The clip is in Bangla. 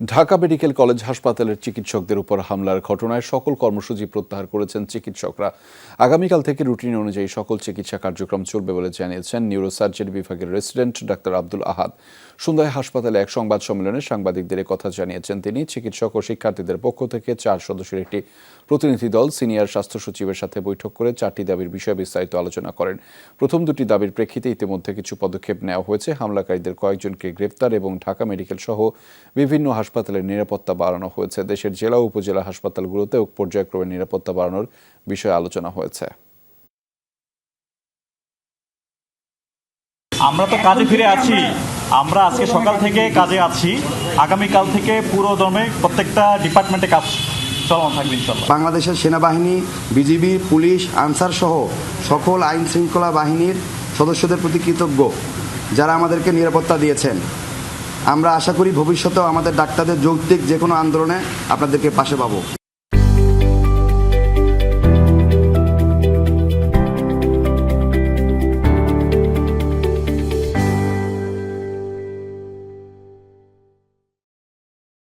ঢাকা মেডিকেল কলেজ হাসপাতালের চিকিৎসকদের উপর হামলার ঘটনায় সকল কর্মসূচি প্রত্যাহার করেছেন চিকিৎসকরা। আগামীকাল থেকে রুটিন অনুযায়ী সকল চিকিৎসা কার্যক্রম চলবে বলে জানিয়েছেন নিউরোসার্জারি বিভাগের রেসিডেন্ট ডাক্তার আব্দুল আহাদ। সন্ধ্যায় হাসপাতালে এক সংবাদ সম্মেলনে সাংবাদিকদের কথা জানিয়েছেন তিনি। চিকিৎসক ও শিক্ষার্থীদের পক্ষ থেকে 4 সদস্যের একটি প্রতিনিধি দল সিনিয়র স্বাস্থ্য সচিবের সাথে বৈঠক করে 4টি দাবির বিষয়ে বিস্তারিত আলোচনা করেন। প্রথম দুটি দাবির প্রেক্ষিতে ইতিমধ্যে কিছু পদক্ষেপ নেওয়া হয়েছে। হামলাকারীদের কয়েকজনকে গ্রেফতার এবং ঢাকা মেডিকেল সহ বিভিন্ন হাসপাতালের নিরাপত্তা বাড়ানো হয়েছে। দেশের জেলা ও উপজেলা হাসপাতালগুলোতেও পর্যায়ক্রমে নিরাপত্তা বাড়ানোর বিষয়ে আলোচনা হয়েছে। আমরা তো কাজে ফিরে আছি। আমরা আজকে সকাল থেকে কাজে আছি। আগামীকাল থেকে পুরো দমে প্রত্যেকটা ডিপার্টমেন্টে কাজ চলমান থাকবে ইনশাআল্লাহ। বাংলাদেশের সেনাবাহিনী, বিজিবি, পুলিশ, আনসার সহ সকল আইন শৃঙ্খলা বাহিনীর সদস্যদের প্রতি কৃতজ্ঞ, যারা আমাদেরকে নিরাপত্তা দিয়েছেন। আমরা আশা করি ভবিষ্যতেও আমাদের ডাক্তারদের যৌক্তিক যে কোনো আন্দোলনে আপনাদেরকে পাশে পাবো।